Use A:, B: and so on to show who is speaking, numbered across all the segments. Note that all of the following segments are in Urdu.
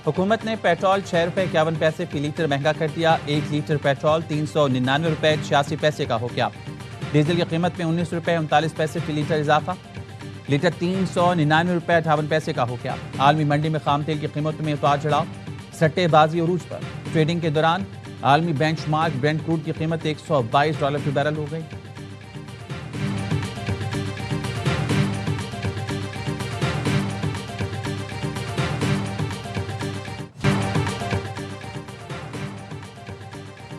A: حکومت نے پیٹرول 6 روپے 51 پیسے فی لیٹر مہنگا کر دیا۔ 1 لیٹر پیٹرول 399 روپے 86 پیسے کا ہو گیا۔ ڈیزل کی قیمت میں 19 روپے 39 پیسے فی لیٹر اضافہ، لیٹر 399 روپے 58 پیسے کا ہو گیا۔ عالمی منڈی میں خام تیل کی قیمتوں میں اتار چڑھاؤ، سٹے بازی عروج پر۔ ٹریڈنگ کے دوران عالمی بینچ مارک برینٹ کروڈ کی قیمت $122 فی بیرل ہو گئی۔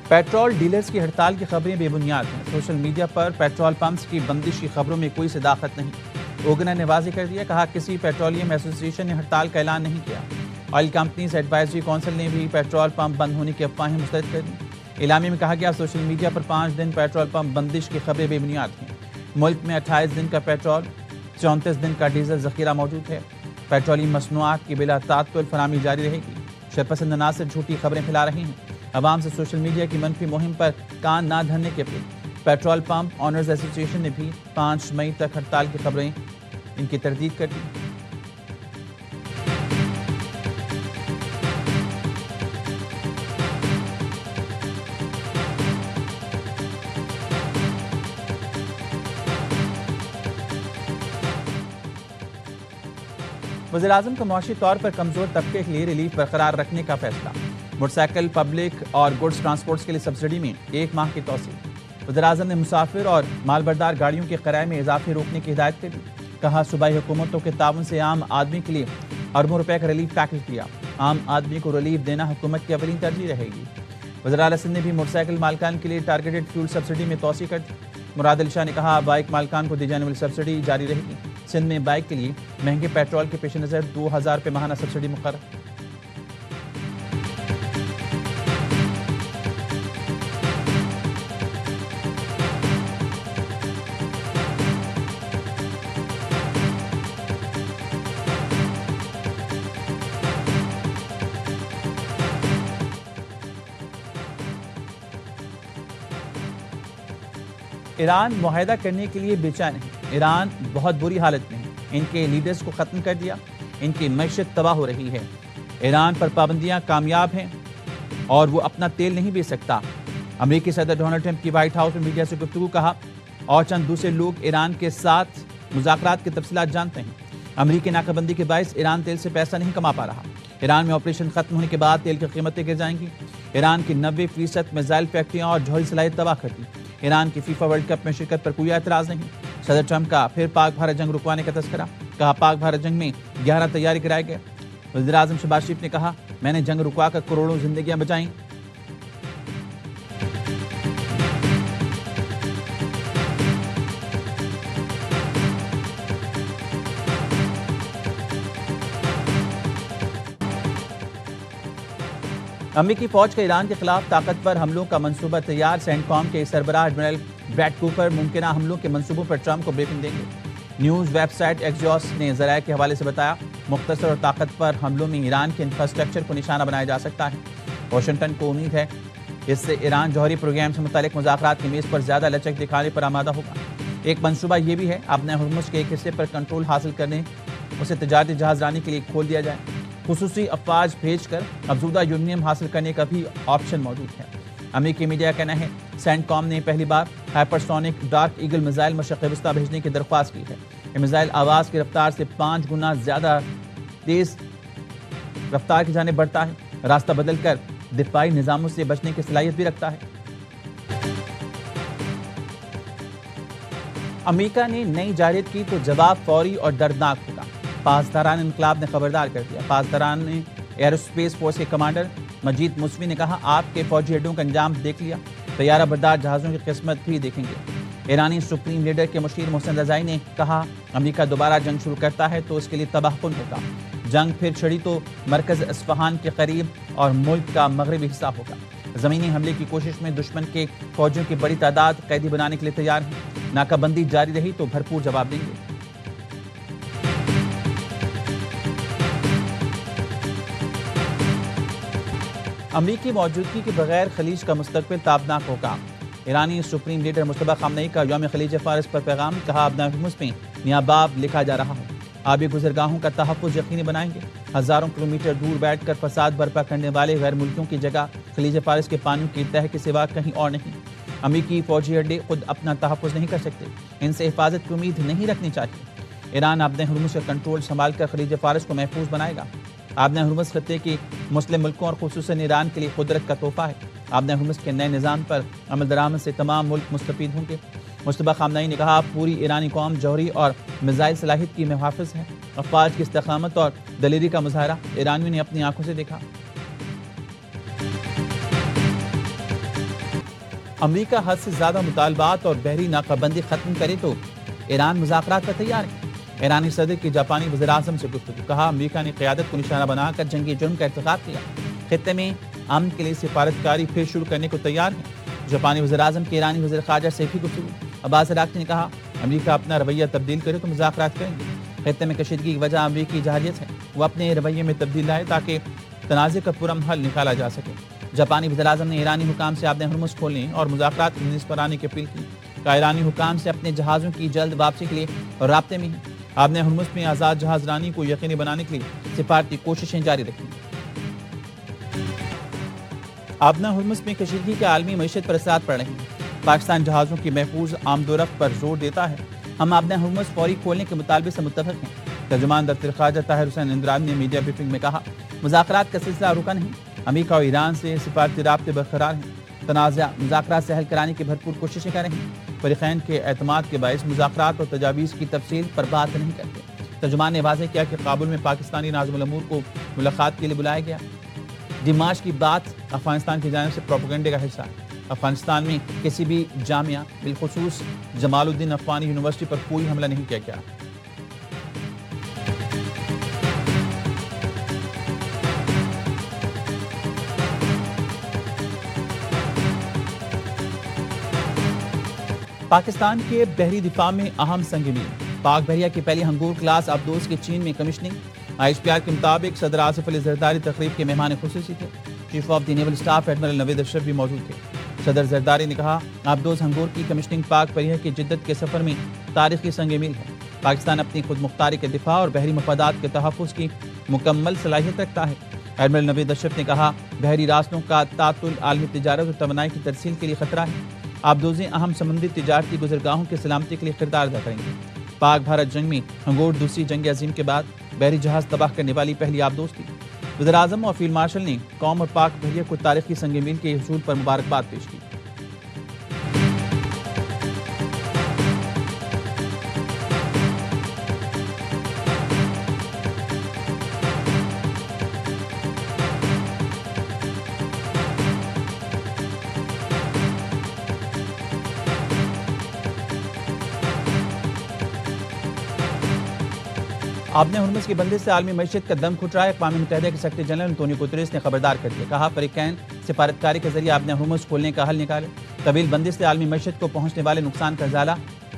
A: پیٹرول ڈیلرز کی ہڑتال کی خبریں بے بنیاد ہیں۔ سوشل میڈیا پر پیٹرول پمپس کی بندش کی خبروں میں کوئی صداقت نہیں۔ اوگنا نے واضح کر دیا، کہا کسی پیٹرولیم ایسوسی ایشن نے ہڑتال کا اعلان نہیں کیا۔ آئل کمپنیز ایڈوائزری کونسل نے بھی پیٹرول پمپ بند ہونے کی افواہیں مسترد کر دیں۔ اعلامیے میں کہا گیا سوشل میڈیا پر 5 دن پیٹرول پمپ بندش کی خبریں بے بنیاد ہیں۔ ملک میں 28 دن کا پیٹرول، 34 دن کا ڈیزل ذخیرہ موجود ہے۔ پیٹرولیم مصنوعات کی بلا تعطل فراہمی جاری رہے گی۔ شرپسند عناصر جھوٹی خبریں پھیلا رہی ہیں۔ عوام سے سوشل میڈیا کی منفی مہم پر کان نہ دھرنے کی اپیل۔ پیٹرول پمپ آنرز ایسوسی ایشن نے بھی 5 مئی تک ہڑتال کی خبریں ان کی تردید کر دی۔ وزیراعظم کا معاشی طور پر کمزور طبقے کے لیے ریلیف برقرار رکھنے کا فیصلہ۔ موٹر سائیکل، پبلک اور گڈز ٹرانسپورٹس کے لیے سبسڈی میں 1 ماہ کی توسیع۔ وزیراعظم نے مسافر اور مال بردار گاڑیوں کے کرائے میں اضافے روکنے کی ہدایت کر دی۔ کہا صوبائی حکومتوں کے تعاون سے عام آدمی کے لیے اربوں روپے کا ریلیف پیکج دیا۔ عام آدمی کو ریلیف دینا حکومت کی اولین ترجیح رہے گی۔ وزراء سندھ نے بھی موٹر سائیکل مالکان کے لیے ٹارگیٹڈ فیول سبسڈی میں توسیع کر دی۔ مراد علی شاہ نے کہا بائک مالکان کو دی جانے والی سبسڈی جاری رہے گی۔ سندھ میں بائک کے لیے مہنگے پیٹرول کے پیش نظر 2000 روپے ماہانہ سبسڈی مقرر۔ ایران معاہدہ کرنے کے لیے بے چین ہے۔ ایران بہت بری حالت میں ہے۔ ان کے لیڈرز کو ختم کر دیا، ان کی معیشت تباہ ہو رہی ہے۔ ایران پر پابندیاں کامیاب ہیں اور وہ اپنا تیل نہیں بیچ سکتا۔ امریکی صدر ڈونلڈ ٹرمپ کی وائٹ ہاؤس میں میڈیا سے گفتگو، کہا اور چند دوسرے لوگ ایران کے ساتھ مذاکرات کی تفصیلات جانتے ہیں۔ امریکی ناکہ بندی کے باعث ایران تیل سے پیسہ نہیں کما پا رہا۔ ایران میں آپریشن ختم ہونے کے بعد تیل کی قیمتیں گر جائیں گی۔ ایران کی 90% میزائل فیکٹریاں اور جوہری صلاحیت تباہ کر دی۔ ایران کی فیفا ورلڈ کپ میں شرکت پر کوئی اعتراض نہیں۔ صدر ٹرمپ کا پھر پاک بھارت جنگ رکوانے کا تذکرہ، کہا پاک بھارت جنگ میں 11 تیاری کرائے گئے۔ وزیراعظم شہباز شریف نے کہا میں نے جنگ رکوا کر کروڑوں زندگیاں بچائیں۔ امریکی فوج کا ایران کے خلاف طاقتور حملوں کا منصوبہ تیار۔ سینٹ کام کے سربراہ ایڈمرل بریڈ کوپر ممکنہ حملوں کے منصوبوں پر ٹرمپ کو بریفنگ دیں گے۔ نیوز ویب سائٹ ایکزیوس نے ذرائع کے حوالے سے بتایا مختصر اور طاقتور حملوں میں ایران کے انفراسٹرکچر کو نشانہ بنایا جا سکتا ہے۔ واشنگٹن کو امید ہے اس سے ایران جوہری پروگرام سے متعلق مذاکرات کی میز پر زیادہ لچک دکھانے پر آمادہ ہوگا۔ ایک منصوبہ یہ بھی ہے اپنے ہرمز کے ایک حصے پر کنٹرول حاصل کرنے اسے تجارتی جہاز رانی کے لیے کھول دیا جائے۔ خصوصی افواج بھیج کر افزودہ یورینیم حاصل کرنے کا بھی آپشن موجود ہے۔ امریکی میڈیا کا کہنا ہے سینٹ کام نے پہلی بار ہائپرسونک ڈارک ایگل میزائل مشرق وسطیٰ بھیجنے کی درخواست کی ہے۔ یہ میزائل آواز کی رفتار سے 5 گنا زیادہ تیز رفتار کی جانب بڑھتا ہے، راستہ بدل کر دفاعی نظاموں سے بچنے کی صلاحیت بھی رکھتا ہے۔ امریکہ نے نئی جارحیت کی تو جواب فوری اور دردناک ہوگا، پاسداران انقلاب نے خبردار کر دیا۔ پاسداران نے ایئر اسپیس فورس کے کمانڈر مجید موسوی نے کہا آپ کے فوجی اڈوں کا انجام دیکھ لیا، طیارہ بردار جہازوں کی قسمت بھی دیکھیں گے۔ ایرانی سپریم لیڈر کے مشیر محسن رضائی نے کہا امریکہ دوبارہ جنگ شروع کرتا ہے تو اس کے لیے تباہ کن ہوگا۔ جنگ پھر چھڑی تو مرکز اصفہان کے قریب اور ملک کا مغربی حصہ ہوگا۔ زمینی حملے کی کوشش میں دشمن کے فوجیوں کی بڑی تعداد قیدی بنانے کے لیے تیار ہیں۔ ناکہ بندی جاری رہی تو بھرپور جواب دیں گے۔ امریکی موجودگی کے بغیر خلیج کا مستقبل تابناک ہوگا۔ ایرانی سپریم لیڈر مجتبی خامنئی کا یوم خلیج فارس پر پیغام، کہا اب ہرمز میں نیا باب لکھا جا رہا ہے، آبی گزرگاہوں کا تحفظ یقینی بنائیں گے۔ ہزاروں کلومیٹر دور بیٹھ کر فساد برپا کرنے والے غیر ملکیوں کی جگہ خلیج فارس کے پانیوں کی تہہ کے سوا کہیں اور نہیں۔ امریکی فوجی اڈے خود اپنا تحفظ نہیں کر سکتے، ان سے حفاظت کی امید نہیں رکھنی چاہیے۔ ایران آبِ ہرمز کا کنٹرول سنبھال کر خلیج فارس کو محفوظ بنائے گا۔ آبِ ہرمز خطے کی مسلم ملکوں اور خصوصاً ایران کے لیے قدرت کا تحفہ ہے۔ آبِ ہرمز کے نئے نظام پر عمل درآمد سے تمام ملک مستفید ہوں گے۔ مصطفیٰ خامنہئی نے کہا، پوری ایرانی قوم جوہری اور میزائل صلاحیت کی محافظ ہے۔ افواج کی استقامت اور دلیری کا مظاہرہ ایرانیوں نے اپنی آنکھوں سے دیکھا۔ امریکہ حد سے زیادہ مطالبات اور بحری ناکہ بندی ختم کرے تو ایران مذاکرات پر تیار ہے۔ ایرانی صدر کی جاپانی وزیر اعظم سے گفتگو، کہا امریکہ نے قیادت کو نشانہ بنا کر جنگی جرم کا ارتکاب کیا، خطے میں امن کے لیے سفارتکاری پھر شروع کرنے کو تیار ہے۔ جاپانی وزیر اعظم کی ایرانی وزیر خارجہ سے بھی گفتگو، عباس عراقچی نے کہا امریکہ اپنا رویہ تبدیل کرے تو مذاکرات کریں گے۔ خطے میں کشیدگی کی وجہ امریکی جارحیت ہے، وہ اپنے رویے میں تبدیل لائے تاکہ تنازع کا پرامن حل نکالا جا سکے۔ جاپانی وزیر اعظم نے ایرانی حکام سے آبِ ہرمز کھولنے اور مذاکرات کی میز پر آنے کی اپیل کی، کہا ایرانی حکام سے اپنے جہازوں کی جلد واپسی کے لیے رابطے میں ہیں۔ آبِ ہرمز میں آزاد جہاز رانی کو یقینی بنانے کے لیے سفارتی کوششیں جاری رکھیں۔ آبِ ہرمز میں کشیدگی کے عالمی معیشت پر اثرات پڑ رہے ہیں۔ پاکستان جہازوں کی محفوظ آمد و رفت پر زور دیتا ہے۔ ہم آبِ ہرمز فوری کھولنے کے مطالبے سے متفق ہیں۔ ترجمان دفتر خارجہ طاہر حسین اندرابی نے میڈیا بریفنگ میں کہا، مذاکرات کا سلسلہ رکا نہیں، امریکہ اور ایران سے سفارتی رابطے برقرار ہیں، تنازع مذاکرات سے حل کرانے کی بھرپور کوششیں کر رہے ہیں، فریقین کے اعتماد کے باعث مذاکرات اور تجاویز کی تفصیل پر بات نہیں کرتے۔ ترجمان نے واضح کیا کہ کابل میں پاکستانی ناظم الامور کو ملاقات کے لیے بلایا گیا۔ دماغ کی بات افغانستان کی جانب سے پروپیگنڈے کا حصہ ہے۔ افغانستان میں کسی بھی جامعہ بالخصوص جمال الدین افغانی یونیورسٹی پر کوئی حملہ نہیں کیا گیا۔ پاکستان کے بحری دفاع میں اہم سنگ میل، پاک بحریہ کی پہلی ہنگور کلاس آبدوز کی چین میں کمیشننگ۔ IHPR کے مطابق صدر آصف علی زرداری تقریب کے مہمان خصوصی تھے۔ Chief of the naval staff admiral Naveed Ashraf بھی موجود تھے۔ صدر زرداری نے کہا، آبدوز ہنگور کی کمیشننگ پاک بحریہ کی جدت کے سفر میں تاریخی سنگ میل ہے۔ پاکستان اپنی خود مختاری کے دفاع اور بحری مفادات کے تحفظ کی مکمل صلاحیت رکھتا ہے۔ ایڈمرل نوید اشرف نے کہا، بحری راستوں کا تعطل عالمی تجارت اور توانائی کی ترسیل کے لیے خطرہ ہے۔ آبدوزیں اہم سمندری تجارتی گزرگاہوں کی سلامتی کے لیے کردار ادا کریں گے۔ پاک بھارت جنگ میں ہنگور دوسری جنگ عظیم کے بعد بحری جہاز تباہ کرنے والی پہلی آبدوز تھی۔ وزیر اعظم اور فیلڈ مارشل نے قوم اور پاک بحریہ کو تاریخی سنگ میل کے حصول پر مبارکباد پیش کی۔ آبِ ہرمز کی بندش سے عالمی معیشت کا دم گھٹ رہا ہے۔ اقوام متحدہ کے سیکرٹری جنرل انتونیو گوتریس نے خبردار کر دیا، کہا فریقین سفارتکاری کے ذریعے آبِ ہرمز کھولنے کا حل نکالے۔ طویل بندش سے عالمی معیشت کو پہنچنے والے نقصان کا ازالہ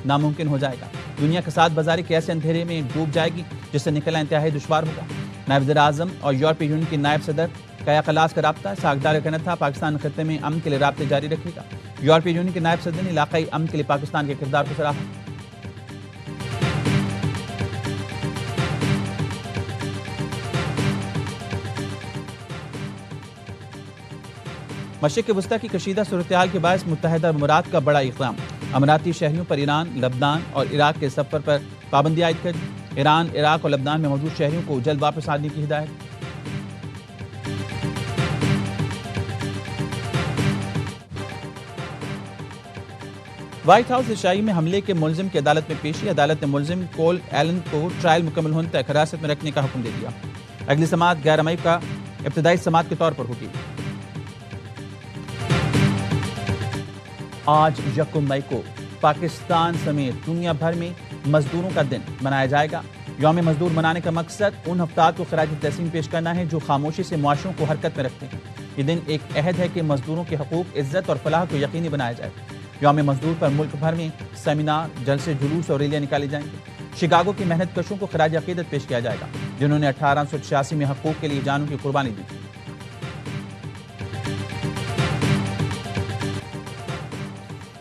A: ناممکن ہو جائے گا۔ دنیا کے ساتھ بازاری کے ایسے اندھیرے میں ڈوب جائے گی جس سے نکلنا انتہائی دشوار ہوگا۔ نائب وزیر اعظم اور یورپی یونین کی نائب صدر کایا کلاس کا رابطہ، ساگدار کا کہنا تھا پاکستان خطے میں امن کے لیے رابطے جاری رکھے گا۔ یورپی یونین کے نائب صدر نے علاقائی امن کے لیے پاکستان کے کردار کو سراہا۔ مشرق وسطیٰ کی کشیدہ صورتحال کے باعث متحدہ امارات کا بڑا اقدام، اماراتی شہریوں پر ایران، لبنان اور عراق کے سفر پر پابندی عائد کر دی۔ ایران، عراق اور لبنان میں موجود شہریوں کو جلد واپس آنے کی ہدایت۔ وائٹ ہاؤس ایشیائی میں حملے کے ملزم کی عدالت میں پیشی، عدالت نے ملزم کول ایلن کو ٹرائل مکمل ہونے تک حراست میں رکھنے کا حکم دے دیا۔ اگلی سماعت 11 مئی کا ابتدائی سماعت کے طور پر ہوگی۔ آج یکم مئی کو پاکستان سمیت دنیا بھر میں مزدوروں کا دن منایا جائے گا۔ یوم مزدور منانے کا مقصد ان افراد کو خراج تحسین پیش کرنا ہے جو خاموشی سے معاشروں کو حرکت میں رکھتے ہیں۔ یہ دن ایک عہد ہے کہ مزدوروں کے حقوق، عزت اور فلاح کو یقینی بنایا جائے۔ یوم مزدور پر ملک بھر میں سیمینار، جلسے، جلوس اور ریلیاں نکالی جائیں گے۔ شکاگو کی محنت کشوں کو خراج عقیدت پیش کیا جائے گا جنہوں نے 1886 میں حقوق کے لیے جانوں کی قربانی دی۔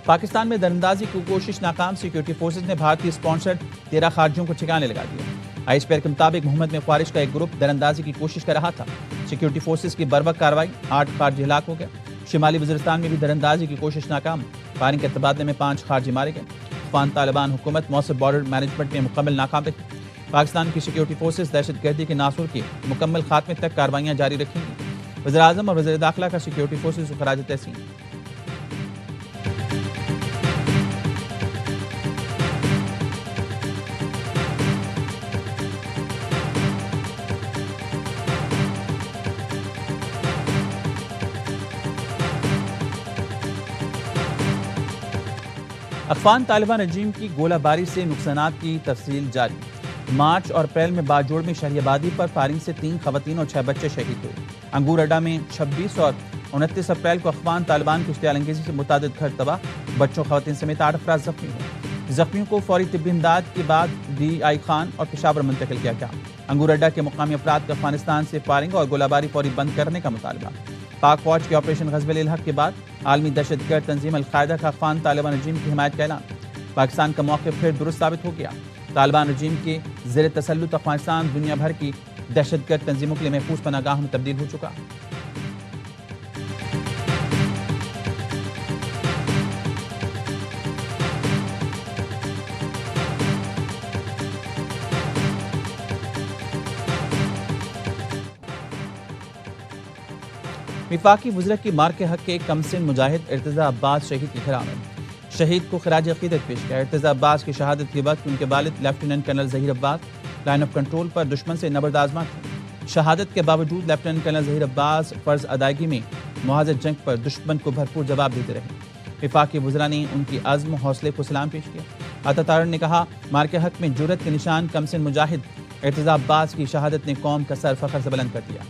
A: پاکستان میں دراندازی کی کوشش ناکام، سیکیورٹی فورسز نے بھارتی اسپانسرڈ 13 خارجیوں کو ٹھکانے لگا دیا۔ آئی ایس پی آر کے مطابق محمد میں خوارش کا ایک گروپ دراندازی کی کوشش کر رہا تھا. سیکیورٹی فورسز کی بروقت کارروائی 8 خارجی ہلاک ہو گئے. شمالی وزیرستان میں بھی دراندازی کی کوشش ناکام. فائرنگ کے تبادلے میں 5 خارجی مارے گئے. افغان طالبان حکومت مؤثر بارڈر مینجمنٹ میں مکمل ناکام رہی. پاکستان کی سیکیورٹی فورسز دہشت گردی کے ناصور کے مکمل خاتمے تک کارروائیاں جاری رکھیں گی. وزیراعظم اور وزیر داخلہ کا سیکیورٹی فورسز کو خراج تحسین. افغان طالبان رجیم کی گولہ باری سے نقصانات کی تفصیل جاری. مارچ اور اپریل میں باجوڑ میں شہری آبادی پر فائرنگ سے 3 خواتین اور 6 بچے شہید ہوئے. انگور اڈا میں 26 اور 29 اپریل کو افغان طالبان کی اشتعال انگیزی سے متعدد گھر تباہ. بچوں خواتین سمیت 8 افراد زخمی ہوئے. زخمیوں کو فوری طبی امداد کے بعد ڈی آئی خان اور پشاور منتقل کیا گیا. انگور اڈا کے مقامی افراد کا افغانستان سے فائرنگ اور گولہ باری فوری بند کرنے کا مطالبہ. پاک فوج کے آپریشن غزوہ الحق کے بعد عالمی دہشت گرد تنظیم القاعدہ کا افغان طالبان رجیم کی حمایت کا اعلان. پاکستان کا موقف پھر درست ثابت ہو گیا. طالبان رجیم کے زیر تسلط افغانستان دنیا بھر کی دہشت گرد تنظیموں کے لیے محفوظ پناہ گاہ میں تبدیل ہو چکا. وفاقی وزرا کی مار کے حق کے کم سن مجاہد ارتضیٰ عباس شہید کی خیرآمد. شہید کو خراج عقیدت پیش کیا. ارتضیٰ عباس کی شہادت کے وقت ان کے والد lieutenant colonel Zaheer Abbas line of control پر دشمن سے نبرد آزما تھے. شہادت کے باوجود لیفٹیننٹ کرنل ظہیر عباس فرض ادائیگی میں محاذ جنگ پر دشمن کو بھرپور جواب دیتے رہے. وفاقی وزراء نے ان کی عزم و حوصلے کو سلام پیش کیا. عطا تارڑ نے کہا، مار کے حق میں جرأت کے نشان کم سن مجاہد ارتضیٰ عباس کی شہادت نے قوم کا سر فخر سے بلند کر دیا.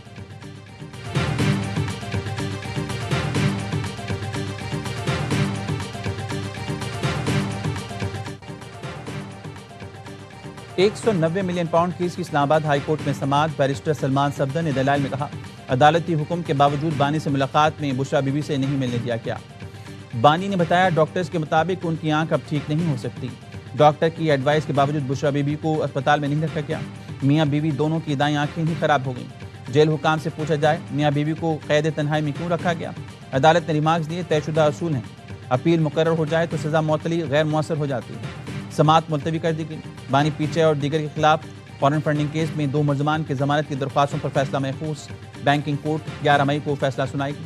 A: £190 ملین کیس کی اسلام آباد ہائی کورٹ میں سماعت. بیرسٹر سلمان صفدر نے دلائل میں کہا، عدالتی حکم کے باوجود بانی سے ملاقات میں بشرا بی بی سے نہیں ملنے دیا گیا. بانی نے بتایا، ڈاکٹرز کے مطابق ان کی آنکھ اب ٹھیک نہیں ہو سکتی. ڈاکٹر کی ایڈوائس کے باوجود بشرا بی بی کو اسپتال میں نہیں رکھا گیا. میاں بیوی دونوں کی دائیں آنکھیں ہی خراب ہو گئیں. جیل حکام سے پوچھا جائے، میاں بیوی کو قید تنہائی میں کیوں رکھا گیا؟ عدالت نے ریمارکس دیے، طے شدہ اصول ہیں. اپیل مقرر ہو جائے تو سزا معطلی غیر مؤثر ہو جاتی ہے. سماعت ملتوی کر دی گئی. بانی پیچے اور دیگر کے خلاف فارن فنڈنگ کیس میں 2 ملزمان کی ضمانت کی درخواستوں پر فیصلہ محفوظ. بینکنگ کورٹ 11 مئی کو فیصلہ سنائے گی.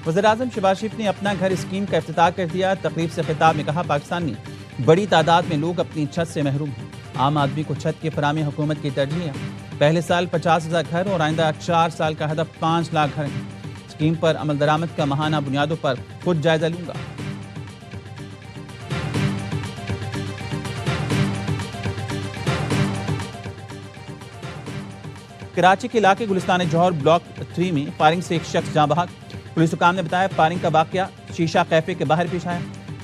A: وزیراعظم شہباز شریف نے اپنا گھر اسکیم کا افتتاح کر دیا. تقریب سے خطاب میں کہا، پاکستان میں بڑی تعداد میں لوگ اپنی چھت سے محروم ہیں. عام آدمی کو چھت کی فراہمی حکومت کی ترجیح ہے. پہلے سال 50,000 گھر اور آئندہ 4 سال کا ہدف 5 لاکھ گھر ہیں. اسکیم پر عمل درآمد کا ماہانہ بنیادوں پر خود جائزہ لوں گا. کراچی کے علاقے گلستان جوہر بلاک 3 میں فائرنگ سے ایک شخص جاں بحق. پولیس حکام نے بتایا، فائرنگ کا واقعہ شیشہ کیفے کے باہر پیش آیا.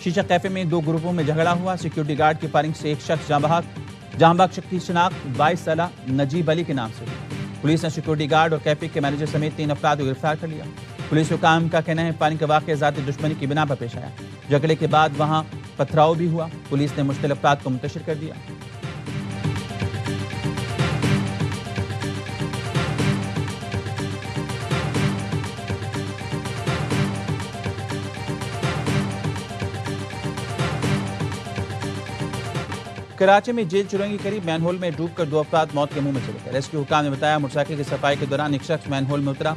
A: شیشہ کیفے میں 2 گروپوں میں جھگڑا ہوا. سیکیورٹی گارڈ کی فائرنگ سے ایک شخص جاں بحق. جاں بحق شخص کی شناخت 22 سالہ نجیب علی کے نام سے ہوئی. پولیس نے سیکیورٹی گارڈ اور کیفے کے مینیجر سمیت 3 افراد کو گرفتار کر لیا. پولیس حکام کا کہنا ہے، فائرنگ کا واقعہ ذاتی دشمنی کی بنا پر پیش آیا. جھگڑے کے بعد وہاں پتھراؤ بھی ہوا. پولیس نے مشتعل افراد کو منتشر کر دیا. کراچی میں جیل چرنگی کے قریب مین ہول میں ڈوب کر 2 افراد موت کے منہ میں چلے گئے. ریسکیو حکام نے بتایا، موٹر سائیکل کی صفائی کے دوران ایک شخص مین ہول میں اترا.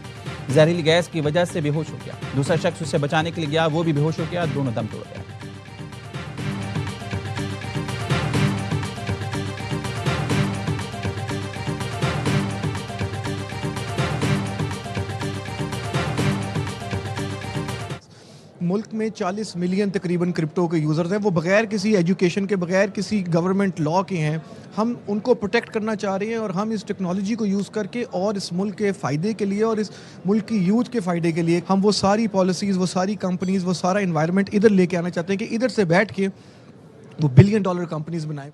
A: زہریلی گیس کی وجہ سے بے ہوش ہو گیا. دوسرا شخص اسے بچانے کے لیے گیا، وہ بھی بے ہوش ہو گیا. دونوں دم توڑ گئے.
B: ملک میں 40 ملین تقریباً کرپٹو کے یوزرز ہیں، وہ بغیر کسی ایجوکیشن کے، بغیر کسی گورنمنٹ لا کے ہیں. ہم ان کو پروٹیکٹ کرنا چاہ رہے ہیں اور ہم اس ٹیکنالوجی کو یوز کر کے اور اس ملک کے فائدے کے لیے اور اس ملک کی یوتھ کے فائدے کے لیے ہم وہ ساری پالیسیز، وہ ساری کمپنیز، وہ سارا انوائرمنٹ ادھر لے کے آنا چاہتے ہیں کہ ادھر سے بیٹھ کے وہ $1 بلین کمپنیز بنائیں.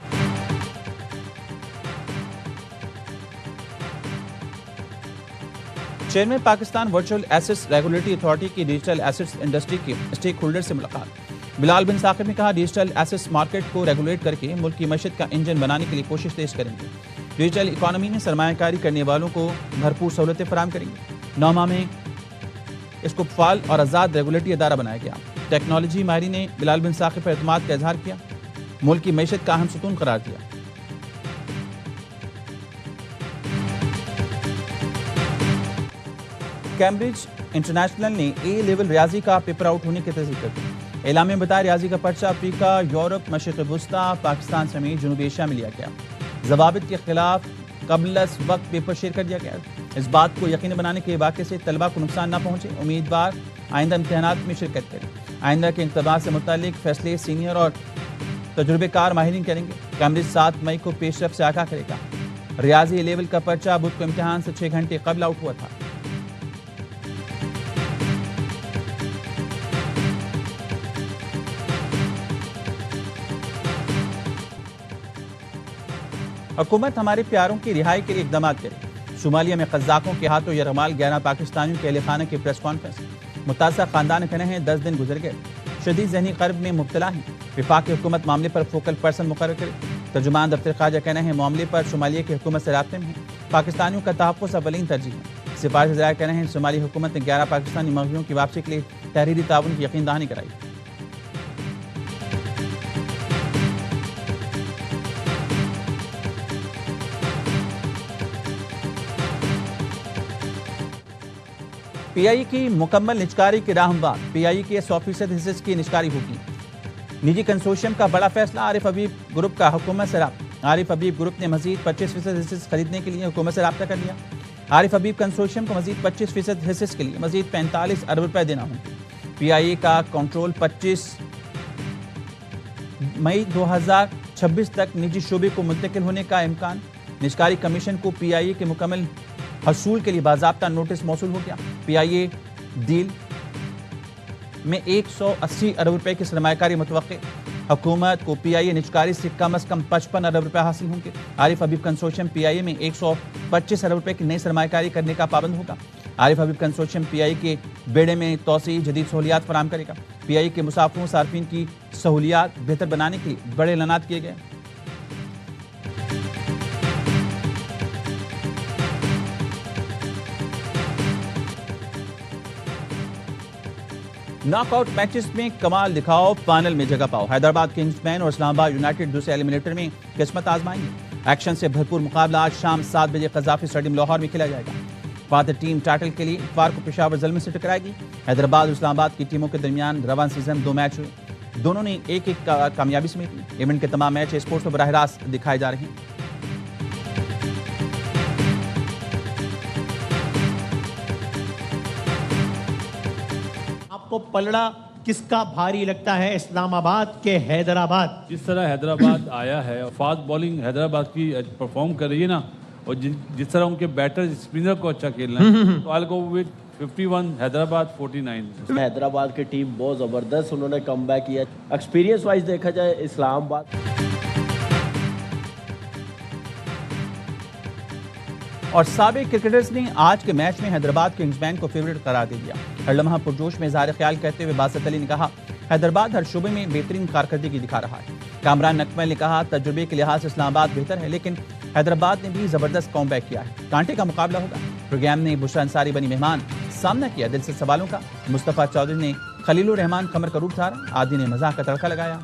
A: Chairman Pakistan virtual assets regulatory authority کی ڈیجیٹل ایسیٹس انڈسٹری کے اسٹیک ہولڈر سے ملاقات. بلال بن ثاقب نے کہا ڈیجیٹل ایسیٹس مارکیٹ کو ریگولیٹ کر کے ملک کی معیشت کا انجن بنانے کے لیے کوشش تیز کریں گے. ڈیجیٹل اکانومی میں سرمایہ کاری کرنے والوں کو بھرپور سہولتیں فراہم کریں گے. 9 ماہ میں اس کو فعال اور آزاد ریگولیٹری ادارہ بنایا گیا. ٹیکنالوجی ماہرین نے بلال بن ثاقب پر اعتماد کا اظہار کیا، ملک کی معیشت کا اہم ستون قرار دیا. کیمبرج انٹرنیشنل نے اے لیول ریاضی کا پیپر آؤٹ ہونے کی تصدیق کر دی. اعلامیہ میں بتایا ریاضی کا پرچہ افریقہ، یورپ، مشرق وسطیٰ، پاکستان سمیت جنوبی ایشیا میں لیا گیا. ضوابط کے خلاف قبل از وقت پیپر شیئر کر دیا گیا. اس بات کو یقینی بنانے کے واقعے سے طلبہ کو نقصان نہ پہنچے، امیدوار آئندہ امتحانات میں شرکت کریں. آئندہ کے انتخابات سے متعلق فیصلے سینئر اور تجربے کار ماہرین کریں گے. کیمبرج 7 مئی کو پیش رفت سے آگاہ کرے گا. ریاضی اے لیول کا پرچہ بدھ کو امتحان سے 6 گھنٹے قبل آؤٹ ہوا تھا. حکومت ہمارے پیاروں کی رہائی کے لیے اقدامات کرے. صومالیہ میں قزاقوں کے ہاتھوں یرغمال 11 پاکستانیوں کے اہل خانہ کی پریس کانفرنس. متاثرہ خاندان کہنے ہیں 10 دن گزر گئے، شدید ذہنی کرب میں مبتلا ہیں. وفاقی حکومت معاملے پر فوکل پرسن مقرر کرے. ترجمان دفتر خارجہ کہنا ہے معاملے پر صومالیہ کی حکومت سے رابطے میں ہیں. پاکستانیوں کا تحفظ اولین ترجیح ہے. سفارش ذرائع کہنا ہے صومالی حکومت نے 11 پاکستانی مغویوں کی واپسی کے لیے تحریری تعاون کی یقین دہانی کرائی. پی آئی کی مکمل نجکاری کے راہ ہموار. پی آئی کے 100% حصص کی نجکاری ہوگی. نجی کنسورشیم کا بڑا فیصلہ، عارف حبیب گروپ کا حکومت سے رابطہ. عارف حبیب گروپ نے مزید 25% حصص خریدنے کے لیے حکومت سے رابطہ کر لیا. عارف حبیب کنسورشیم کو مزید 25% حصص کے لیے مزید 45 ارب روپے دینا ہوں گے. پی آئی اے کا کنٹرول 25 مئی 2026 تک نجی شعبے کو منتقل ہونے کا امکان. نجکاری کمیشن کو پی آئی اے کے مکمل حصول کے لیے باضابطہ نوٹس موصول ہو گیا. پی آئی اے ڈیل میں 180 ارب روپے کی سرمایہ کاری متوقع. حکومت کو پی آئی اے نجکاری سے کم از کم 55 ارب روپے حاصل ہوں گے. عارف حبیب کنسورشیم پی آئی اے میں 125 ارب روپے کی نئی سرمایہ کاری کرنے کا پابند ہوگا. عارف حبیب کنسورشیم پی آئی اے کے بیڑے میں توسیع، جدید سہولیات فراہم کرے گا. پی آئی اے کے مسافروں صارفین کی سہولیات بہتر بنانے کے لیے بڑے اعلانات کیے گئے. ناک آؤٹ میچز میں کمال دکھاؤ، فائنل میں جگہ پاؤ. حیدرآباد کنگز مین اور اسلام آباد یونائیٹڈ دوسرے ایلیمنیٹر میں قسمت آزمائیں گے. ایکشن سے بھرپور مقابلہ آج شام 7 بجے قذافی اسٹیڈیم لاہور میں کھیلا جائے گا. فاتح ٹیم ٹائٹل کے لیے اتوار کو پشاور زلمی سے ٹکرائے گی. حیدرآباد اور اسلام آباد کی ٹیموں کے درمیان رواں سیزن 2 میچ ہوئے، دونوں نے 1-1 کامیابی سمیت لی. ایونٹ کے تمام میچ اسپورٹس پر براہ راست دکھائے جا رہے ہیں.
C: آپ کو پلڑا کس کا بھاری لگتا ہے، اسلام آباد کے حیدرآباد؟
D: جس طرح حیدرآباد آیا ہے اور فاسٹ بولنگ حیدرآباد کی پرفارم کر رہی ہے نا، اور جس طرح ان کے بیٹر اسپنر کو اچھا کھیلنا ہے، تو I'll go with 51 Hyderabad 49.
E: Hyderabad کی ٹیم بہت زبردست انہوں نے کم بیک کیا. ایکسپیرینس وائز دیکھا جائے اسلام آباد
A: اور سابق کرکٹرز نے آج کے میچ میں حیدرآباد کنگز مین کو فیورٹ قرار دے دیا. ہر لمحہ پرجوش میں اظہار خیال کرتے ہوئے باسط علی نے کہا حیدرآباد ہر شعبے میں بہترین کارکردگی دکھا رہا ہے. کامران نقمل نے کہا تجربے کے لحاظ سے اسلام آباد بہتر ہے، لیکن حیدرآباد نے بھی زبردست کام بیک کیا ہے. کانٹے کا مقابلہ ہوگا. پروگرام نے بشرا انصاری بنی مہمان. سامنا کیا دل سے سوالوں کا. مصطفیٰ چودھری نے خلیل الرحمان قمر کا روپ دھارا. عادی نے مزاح کا تڑکا لگایا.